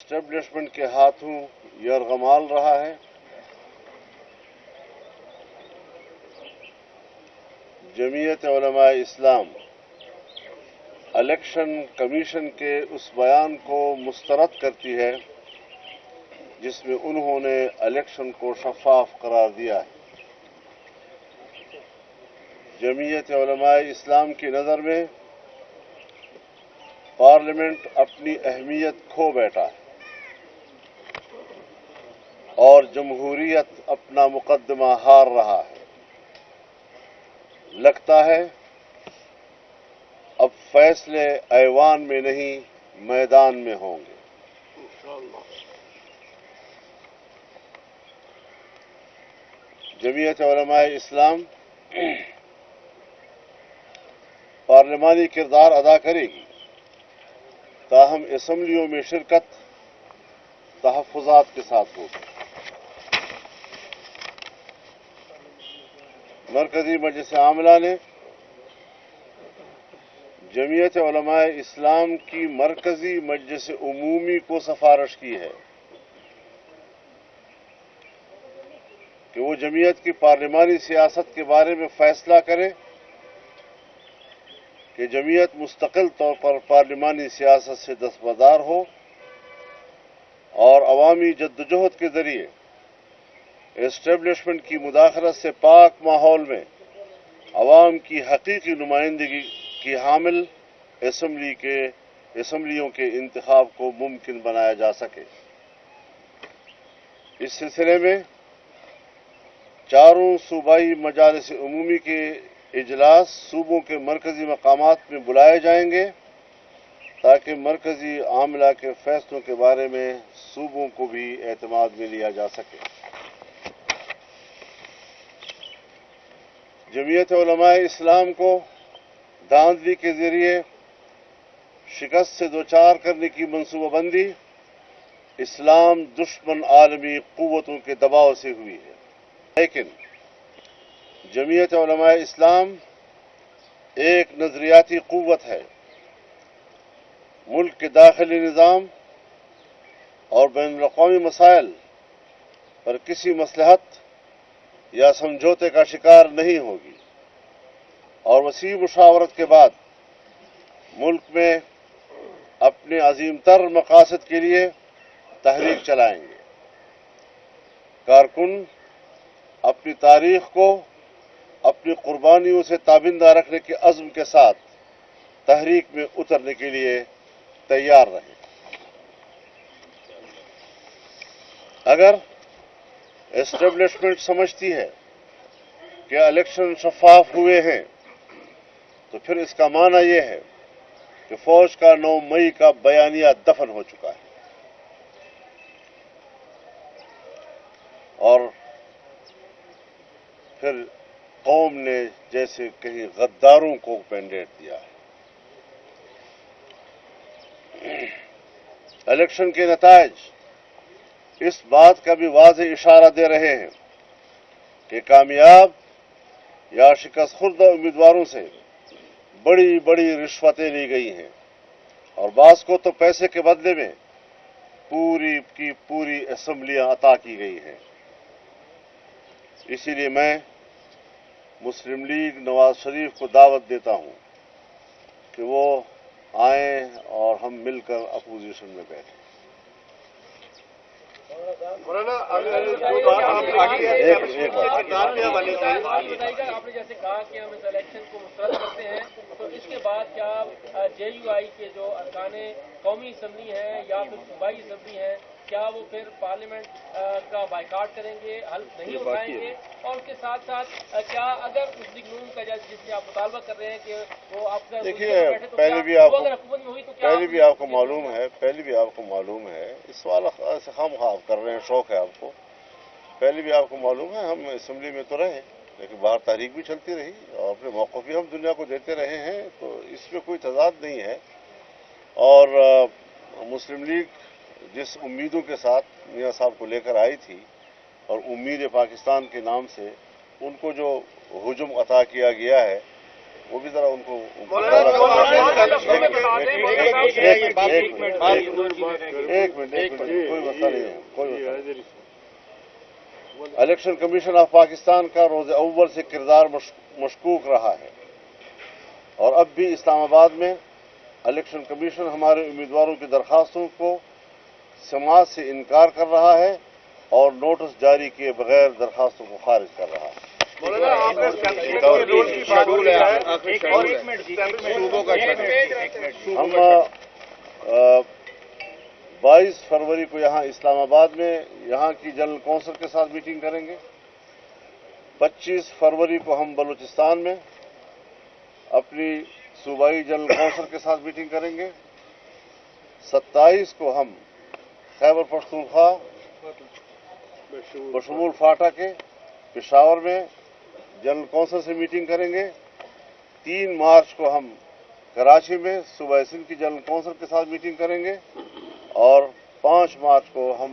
Establishment کے ہاتھوں یرغمال رہا ہے. جمعیت علماء اسلام الیکشن کمیشن کے اس بیان کو مسترد کرتی ہے جس میں انہوں نے الیکشن کو شفاف قرار دیا ہے. جمعیت علماء اسلام کی نظر میں پارلیمنٹ اپنی اہمیت کھو بیٹھا ہے اور جمہوریت اپنا مقدمہ ہار رہا ہے. لگتا ہے اب فیصلے ایوان میں نہیں میدان میں ہوں گے. جمعیت علماء اسلام پارلیمانی کردار ادا کرے گی، تاہم اسمبلیوں میں شرکت تحفظات کے ساتھ ہوگی. مرکزی مجلس عاملہ نے جمعیت علماء اسلام کی مرکزی مجلس عمومی کو سفارش کی ہے کہ وہ جمعیت کی پارلیمانی سیاست کے بارے میں فیصلہ کرے کہ جمعیت مستقل طور پر پارلیمانی سیاست سے دستبردار ہو اور عوامی جدوجہد کے ذریعے اسٹیبلشمنٹ کی مداخلت سے پاک ماحول میں عوام کی حقیقی نمائندگی کی حامل اسمبلیوں کے انتخاب کو ممکن بنایا جا سکے. اس سلسلے میں چاروں صوبائی مجالس عمومی کے اجلاس صوبوں کے مرکزی مقامات میں بلائے جائیں گے تاکہ مرکزی عاملہ کے فیصلوں کے بارے میں صوبوں کو بھی اعتماد میں لیا جا سکے. جمعیت علماء اسلام کو دھاندلی کے ذریعے شکست سے دوچار کرنے کی منصوبہ بندی اسلام دشمن عالمی قوتوں کے دباؤ سے ہوئی ہے، لیکن جمعیت علماء اسلام ایک نظریاتی قوت ہے. ملک کے داخلی نظام اور بین الاقوامی مسائل پر کسی مصلحت یا سمجھوتے کا شکار نہیں ہوگی اور وسیع مشاورت کے بعد ملک میں اپنے عظیم تر مقاصد کے لیے تحریک چلائیں گے. کارکن اپنی تاریخ کو اپنی قربانیوں سے تابندہ رکھنے کے عزم کے ساتھ تحریک میں اترنے کے لیے تیار رہیں. اگر اسٹیبلشمنٹ سمجھتی ہے کہ الیکشن شفاف ہوئے ہیں تو پھر اس کا معنی یہ ہے کہ فوج کا 9 مئی کا بیانیہ دفن ہو چکا ہے اور پھر قوم نے جیسے کہیں غداروں کو مینڈیٹ دیا ہے. الیکشن کے نتائج اس بات کا بھی واضح اشارہ دے رہے ہیں کہ کامیاب یا شکست خوردہ امیدواروں سے بڑی بڑی رشوتیں لی گئی ہیں اور بعض کو تو پیسے کے بدلے میں پوری کی پوری اسمبلیاں عطا کی گئی ہیں. اسی لیے میں مسلم لیگ نواز شریف کو دعوت دیتا ہوں کہ وہ آئیں اور ہم مل کر اپوزیشن میں بیٹھیں. آپ نے جیسے کہا کہ ہم اس الیکشن کو مسترد کرتے ہیں تو اس کے بعد کیا جے یو آئی کے جو ارکان قومی اسمبلی ہیں یا پھر صوبائی اسمبلی ہیں کیا وہ پھر پارلیمنٹ کا بائیکاٹ کریں گے، حلف نہیں اٹھائیں گے؟ اور اس کے ساتھ ساتھ کیا اگر مسلم نون کا جس سے آپ مطالبہ کر رہے ہیں کہ وہ آپ کا دیکھیے پہلے بھی آپ کو معلوم ہے اس سوال سے خام خواب کر رہے ہیں، شوق ہے آپ کو. پہلے بھی آپ کو معلوم ہے ہم اسمبلی میں تو رہے لیکن باہر تحریک بھی چلتی رہی اور اپنے موقف بھی ہم دنیا کو دیتے رہے ہیں، تو اس میں کوئی تضاد نہیں ہے. اور مسلم لیگ جس امیدوں کے ساتھ میاں صاحب کو لے کر آئی تھی اور امید پاکستان کے نام سے ان کو جو ہجوم عطا کیا گیا ہے वो भी ज़रा उनको एक मिनट कोई मसला नहीं है, कोई मसला नहीं। इलेक्शन कमीशन ऑफ पाकिस्तान का रोज़ अव्वल से किरदार मशकूक रहा है और अब भी इस्लामाबाद में इलेक्शन कमीशन हमारे उम्मीदवारों की दरखास्तों को समाज से इनकार कर रहा है और नोटिस जारी किए बगैर दरखास्तों को खारिज कर रहा है। हम 22 फरवरी को यहाँ इस्लामाबाद में यहाँ की जनरल कौंसिल के साथ मीटिंग करेंगे। 25 फरवरी को हम बलूचिस्तान में अपनी सूबाई जनरल कौंसिल के साथ मीटिंग करेंगे। 27 को हम खैबर पख्तूनख्वा बशमूल फाटा के पेशावर में जनरल कौंसिल से मीटिंग करेंगे। 3 मार्च को हम कराची में सूबा सिंध की जनरल कौंसिल के साथ मीटिंग करेंगे और 5 मार्च को हम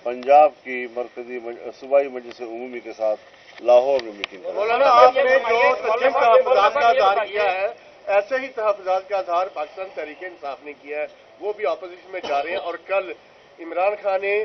पंजाब की मरकजी सूबाई मजलिस उमूमी के साथ लाहौर में मीटिंग करेंगे। मौलाना, आपने जो तस्लीम तहफ़्फ़ुज़ात का इज़हार किया है, ऐसे ही तहफ़्फ़ुज़ात का इज़हार पाकिस्तान तहरीक-ए-इंसाफ ने किया है, वो भी अपोजिशन में जा रहे हैं। और कल इमरान खान ने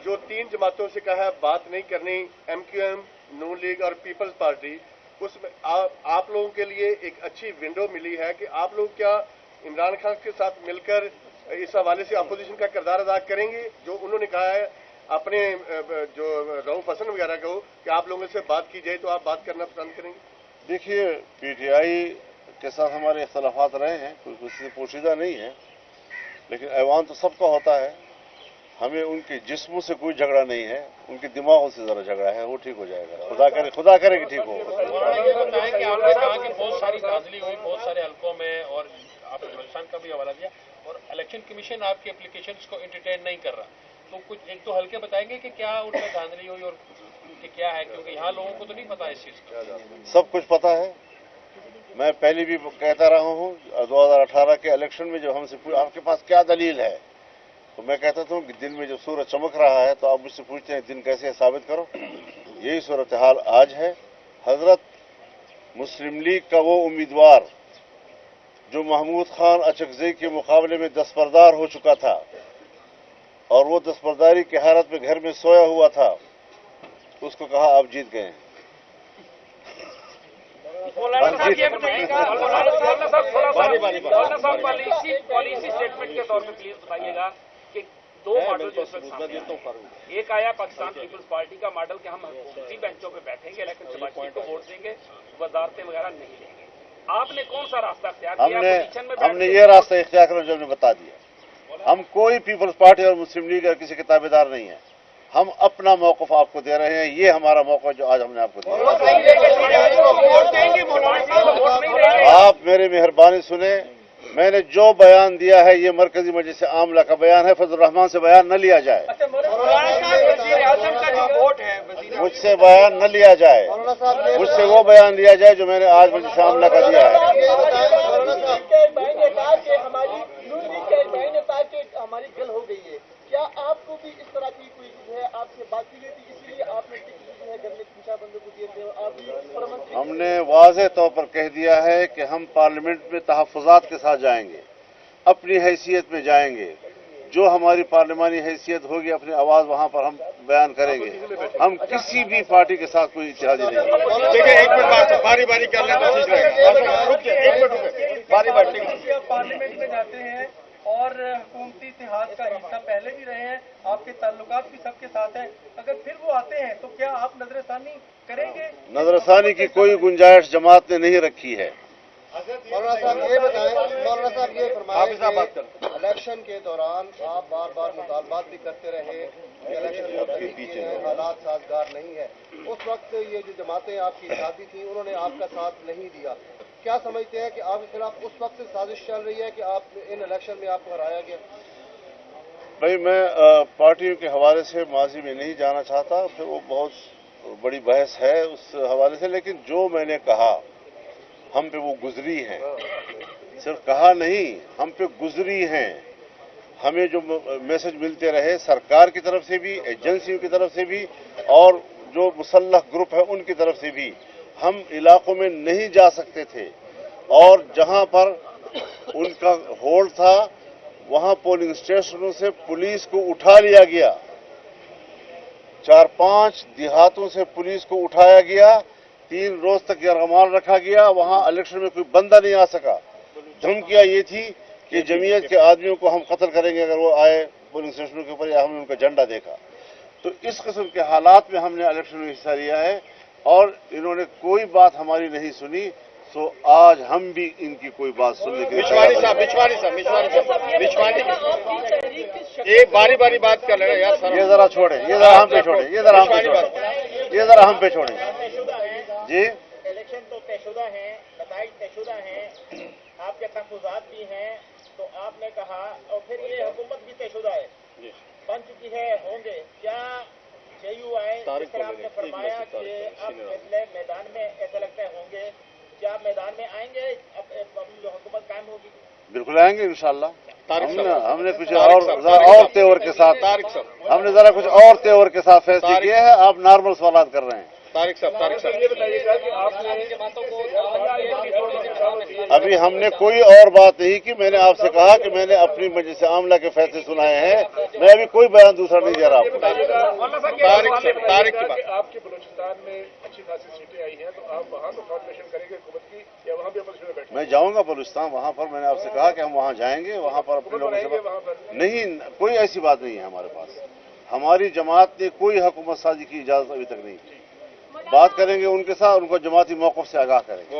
जो 3 जमातों से कहा है बात नहीं करनी, MQM, नून लीग और पीपल्स पार्टी, उसमें आप लोगों के लिए एक अच्छी विंडो मिली है कि आप लोग क्या इमरान खान के साथ मिलकर इस हवाले से अपोजिशन का किरदार अदा करेंगे, जो उन्होंने कहा है अपने जो रऊफ हसन वगैरह को कि आप लोगों से बात की जाए तो आप बात करना पसंद करेंगे? देखिए, PTI के साथ हमारे इख्तलाफात रहे हैं, कोई किसी से पोशीदा नहीं है, लेकिन ऐवान तो सबका होता है। हमें उनके जिस्मों से कोई झगड़ा नहीं है, उनके दिमागों से जरा झगड़ा है, वो ठीक हो जाएगा। खुदा करे कि ठीक हो। ये बताएं कि आपने कहा कि बहुत सारी धांधली हुई बहुत सारे हल्कों में और आपने बलूचिस्तान का भी हवाला दिया और इलेक्शन कमीशन आपके एप्लीकेशंस को एंटरटेन नहीं कर रहा, तो कुछ 1-2 हल्के बताएंगे कि क्या उनमें धांधली हुई और क्या है, क्योंकि यहाँ लोगों को तो नहीं पता इस चीज़ का। सब कुछ पता है। मैं पहले भी कहता रहा हूँ, 2018 के इलेक्शन में जब हमसे आपके पास क्या दलील है, तो मैं कहता था कि दिन में जब सूरज चमक रहा है तो आप मुझसे पूछते हैं दिन कैसे है, साबित करो। यही सूरत हाल आज है। हजरत मुस्लिम लीग का वो उम्मीदवार जो महमूद खान अचकज़ई के मुकाबले में दस्तबरदार हो चुका था और वो दस्तबरदारी की हालत में घर में सोया हुआ था, उसको कहा आप जीत गए हैं। पॉलिसी स्टेटमेंट के तौर पर प्लीज बताइएगा कि 2 मॉडल जो एक आया पाकिस्तान पीपल्स पार्टी का मॉडल कि हम उसी बेंचों पे बैठेंगे लेकिन शबाशी को वोट देंगे, वजारतें वगैरह नहीं देंगे। आपने कौन सा रास्ता इख्तियार किया? हमने ये रास्ता इख्तियार कर जो हमने बता दिया। हम कोई पीपल्स पार्टी और मुस्लिम लीग या किसी के ताबेदार नहीं है। हम अपना मौक़िफ़ आपको दे रहे हैं, ये हमारा मौक़िफ़ जो आज हमने आपको दिया। आप मेरी मेहरबानी सुने, मैंने जो बयान दिया है ये मरकजी मजलिस आमला का बयान है, फजल रहमान से बयान न लिया जाए, मुझसे बयान न लिया जाए, मुझसे वो बयान लिया जाए जो मैंने आज मजलिस आमला का दिया है। हमारी गल हो गई है, क्या आपको भी इस तरह की कोई चीज है? आपसे बात की गई थी इसलिए आपने घर में बंदों को दिए थे? आप हमने वाज़ेह तौर पर कह दिया है कि हम पार्लियामेंट में तहफ़्फ़ुज़ात के साथ जाएंगे, अपनी हैसियत में जाएंगे, जो हमारी पार्लिमानी हैसियत होगी अपनी आवाज़ वहाँ पर हम बयान करेंगे। हम किसी भी पार्टी के साथ कोई इत्तेहादी नहीं। देखिए, एक मिनट बारी बारी कर लें तो ठीक रहेगा। पार्लियामेंट में जाते हैं और हुकूमती इत्तेहाद का हिस्सा पहले भी रहे हैं, आपके ताल्लुकात भी सबके साथ हैं, अगर फिर वो आते हैं तो क्या आप नजरसानी करेंगे? नजरसानी की कोई गुंजाइश जमात ने नहीं रखी है। मौलाना साहब ये बताएं, मौलाना साहब ये फरमाएं कि इलेक्शन के दौरान आप बार बार मुतालबात भी करते रहे कि इलेक्शन मुल्तवी हैं, हालात साजगार नहीं है। उस वक्त ये जो जमातें आपकी साथी थी उन्होंने आपका साथ नहीं दिया। क्या समझते हैं कि आपके खिलाफ उस वक्त से साजिश चल रही है कि आप इन इलेक्शन में आपको हराया गया? भाई, मैं पार्टियों के हवाले से माजी में नहीं जाना चाहता, फिर वो बहुत बड़ी बहस है उस हवाले से, लेकिन जो मैंने कहा हम पे वो गुजरी हैं, सिर्फ कहा नहीं, हम पे गुजरी हैं। हमें जो मैसेज मिलते रहे सरकार की तरफ से भी, एजेंसियों की तरफ से भी और जो मुसल्लह ग्रुप है उनकी तरफ से भी, हम इलाकों में नहीं जा सकते थे। और जहां पर उनका होल्ड था वहां पोलिंग स्टेशनों से पुलिस को उठा लिया गया, 4-5 देहातों से पुलिस को उठाया गया, 3 रोज तक यरगमाल रखा गया, वहां इलेक्शन में कोई बंदा नहीं आ सका। धमकियां ये थी कि जमीयत के आदमियों को हम कत्ल करेंगे अगर वो आए पोलिंग स्टेशनों के ऊपर या हमने उनका झंडा देखा। तो इस किस्म के हालात में हमने इलेक्शन में हिस्सा लिया है और इन्होंने कोई बात हमारी नहीं सुनी, तो आज हम भी इनकी कोई बात सुनने के लिए बिछवानी एक बारी बारी बात कर रहे हैं यार सर। ये जरा छोड़े, ये जरा हम पे छोड़े, ये जरा हम पे छोड़े, ये जरा हम पे छोड़े जी। इलेक्शन तो तयशुदा है, नताइज तयशुदा हैं, आपके तहफ़्फ़ुज़ात भी हैं, तो आपने कहा और फिर ये हुकूमत भी तयशुदा है, बन चुकी है, होंगे क्या JUI जिस तरह आपने फरमाया कि अब फैसले मैदान में ऐसा लगता है होंगे, क्या आप मैदान में आएंगे अब जो हुकूमत कायम होगी? बिल्कुल आएंगे इंशाअल्लाह। हमने कुछ और तेवर के साथ हमने जरा कुछ और तेवर के साथ फैसले किए हैं। आप नॉर्मल सवाल कर रहे हैं। तारिक साहब ये बताइएगा कि आपने अभी हमने कोई और बात नहीं की। मैंने आपसे कहा कि मैंने अपनी मजलिस आमला के फैसले सुनाए हैं, मैं अभी कोई बयान दूसरा नहीं दे रहा हूँ। तारिक आपके बलूचिस्तान में अच्छी खासी सीटें आई हैं, तो आप वहाँ तो कोऑर्डिनेशन करेंगे हुकूमत की या वहाँ भी अपोजिशन में बैठेंगे? मैं जाऊंगा बलूचिस्तान, वहाँ पर मैंने आपसे कहा कि हम वहाँ जाएंगे, वहाँ पर अपने लोगों से नहीं, कोई ऐसी बात नहीं है हमारे पास। हमारी जमात ने कोई हुकूमत साजी की इजाजत अभी तक नहीं की। बात करेंगे उनके साथ, उनको जमाती मौक़िफ़ से आगाह करेंगे।